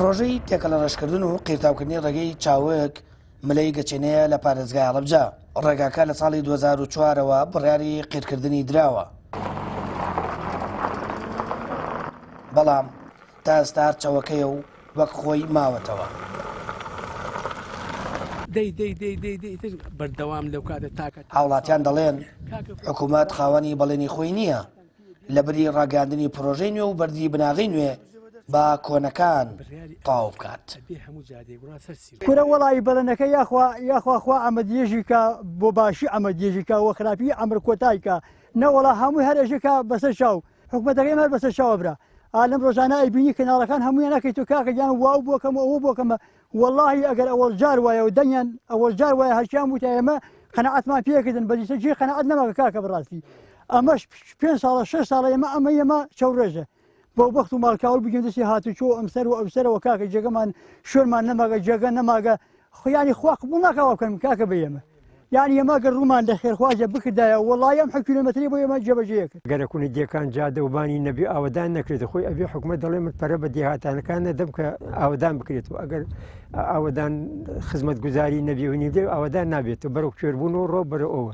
پرۆژەی تێکەڵە ڕێژکردن و قیرتاوکردنی ڕێگەی چاوک ملەی گەچێنەیە لە پارێزگای هەڵەبجە. ڕێگاکە لە ساڵی 2004ەوە بڕیاری قیرکردنی دراوە، بەڵام تا ئێستا چاوەکەیە و وەک خۆی ماوەتەوە. بەردەوام لەو کاتە تاکە هاوڵاتیان دەڵێن حکوومەت خاوەنی بەڵێنی خۆی نییە لە بری ڕاگەاندنی پرۆژەی نوێ و بەردی بناغی نوێ با کۆنەکان تەواو بکات. کورە وەڵی بەڵێنەکە یاخواخوا ئەمەدیێژیکە بۆ باشی ئەمەدیێژیکە وە خراپی ئەمر کۆتایکە نەوەڵا هەمووی هەرێژەکە بەسەر چاو حکوومەتەکەی هەر بەسەر چاوە برا ئالم ڕۆژانە ئەیبینی کەناڵەکان هەموویان نەکەیت و کاکەگیان واو بۆکەمە ئەوە بۆکەمە وەڵاهی ئەگەر ئەوەڵ جار وایە و دەنگیان ئەوەڵ جار وایە هەرچیان وتە ئێمە قەنەعەتمان پێکردن بەدیسە جێ قەنەعەت نەماکە کاکە بڕاستی ئەمەش 5 ساڵە 6 ساڵە ئێمە چاوڕێژە بۆ بەخت و ماڵکاول بگەین دەستی هاتوچۆ ئەمسەر و ئەوسەرەوە کاکە جێگەمان شوێنمان نەماگە جێگە نەماگە خۆیانی خوا قبوڵ ناکەوە بکەن کاکە بە ئێمە یعنی ئێمەگە ڕوومان لە خێرخواجە بکردایە وەڵای ئەم 1 کیلۆمەتری بۆ ئێمە جێبەجێیەکە گەرەکوونی دیەکان جادەوبانی نەبی ئاودان نەکرێت خۆی ئەبێ حکومەت دەڵێ من پەرە بە دیهاتانەکانە دەم کە ئاودان بکرێتەوە ئەگەر ئاودان خزمەت گوزاری نەبیونی دێ ئاودان نابێتەوە بەرەو کوێربوون و ڕۆ بەرە ئەوە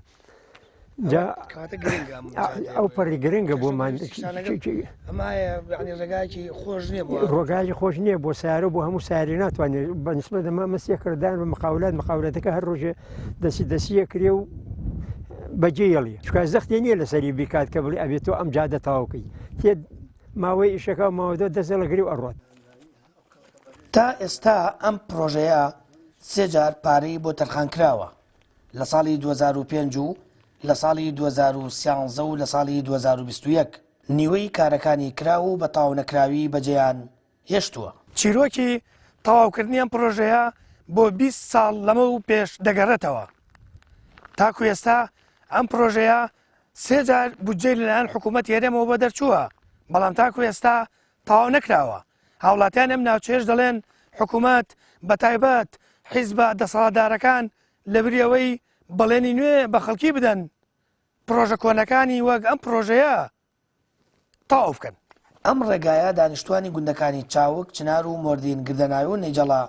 ئەو پەڕی گرنگە بۆمان ڕۆگاجی خۆش نییە بۆ سارە بۆ هەموو ساری ناتوانێت بەنسبە دەما مەسیەکردان بە مقاولەتەکە هەر ڕۆژێ دەسیە کرێ و بەجێڵی چکە زەختی نییە لەسەری بیکات کە بڵێ ئەبێت تۆ ئەم جادە تاواوکەی تێ ماوەی ئیشەکە ماوەدە دەزە لە گری و ئەڕۆت. تا ئێستا ئەم پرۆژەیە 3 جار پارەی بۆ تەرخان کراوە لە ساڵی 2005 و لە ساڵی 2013 و لە ساڵی 2021 نیوەی کارەکانی کرا و بە تاو نەکراوی بەجێیان هێشتووە. چیرۆکی تەواوکردنی ئەم پرۆژەیە بۆ 20 ساڵ لەمە و پێش دەگەڕێتەوە. تاکو ئێستا ئەم پرۆژەیە 3 جار بودجەی لەلایەن حکوومەت هێرێمەوە بە دەرچووە، بەڵام تاکو ئێستا تەواو نەکراوە. هاوڵاتیان ئەم ناوچێش دەڵێن حکوومەت بە تایبەت حیزبە دەسەڵاتدارەکان لە بریەوەی بەڵێنی نوێ بە خەڵکی بدەن پرۆژە کۆنەکانی وەک ئەم پرۆژەیە تەواو بکەن. ئەم ڕێگایە دانیشتوانی گوندەکانی چاوک، چنار و مۆردین، گردەناوی و نێجەڵا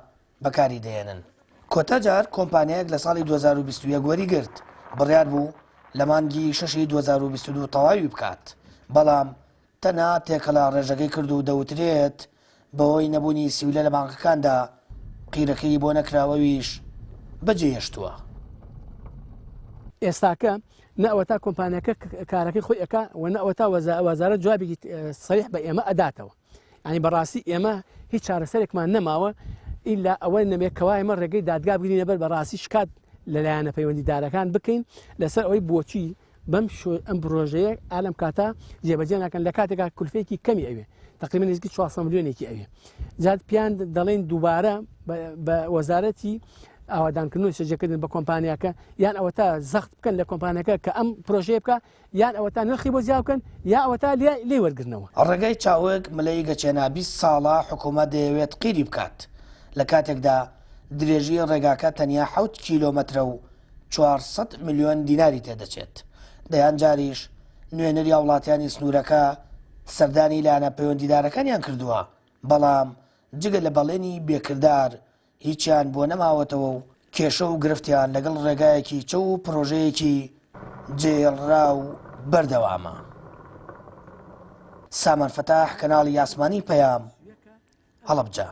بەکاری دێنن. کۆتا جار کۆمپانیایەک لە ساڵی 2021 وەریگرت بڕیار بوو لە مانگی 6 2022 تەواوی بکات، بەڵام تەنها تێکەڵا ڕێژەکەی کرد و دەوترێت بەهۆی نەبوونی سیولە لە بانکەکاندا قیرەکەی بۆ نەکراوەویش بەجێهێشتووە. ئێستاکە نەوەتا کۆمپانیەکە کارەکەی خۆی ئەکا و نەوەتا وەزارەت جوابێکی سەریح بە ئێمە ئەداتەوە. ینی بەڕاستی ئێمە هیچ چارەسەرێکمان نەماوە ئیلا ئەوە نەمێکەوە ئێمە ڕێگەی دادگا بگرینە بەر بەڕاستی شکات لەلایەنە پەیوەندیدارەکان بکەین لەسەر ئەوەی بۆچی بەم ئەم پرۆژەیە ئالەم کاتە جێبەجێ ناکەن لە کاتێکا کولفێکی کەمی ئەوێ تقریبا نزیکی 400 ملیۆنێکی ئەوێ جات پیان دەڵێن دووبارە بە وەزارەتی ئاوادانکردن و سێجێکردن بە کۆمپانیاکە یان ئەوە تا زەخت بکەن لە کۆمپانیەکە کە ئەم پرۆژەیە بکە یان ئەوە تا نرخی بۆ زیاد بکەن یا ئەوە تا لێ وەرگرنەوە. ڕێگەی چاوک ملەی گەچێنە 20 ساڵە حکوومەت دەیەوێت قیری بکات لە کاتێکدا درێژی ڕێگاکە تەنیا 7 کیلۆمەترە و 400 میلیۆن دیناری تێدەچێت. دەیان جاریش نوێنەری وڵاتیانی سنوورەکە سەردانی لایەنە پەیوەندیدارەکانیان کردووە، بەڵام جگە لە بەڵێنی بێکردار هیچیان بۆ نەماوەتەوە و کێشە و گرفتیان لەگەڵ ڕێگایەکی چە و پرۆژەیەکی جێڵرا و بەردەوامە. سامان فەتاح، کەناڵی یاسمانی پەیام، هەڵەبجە.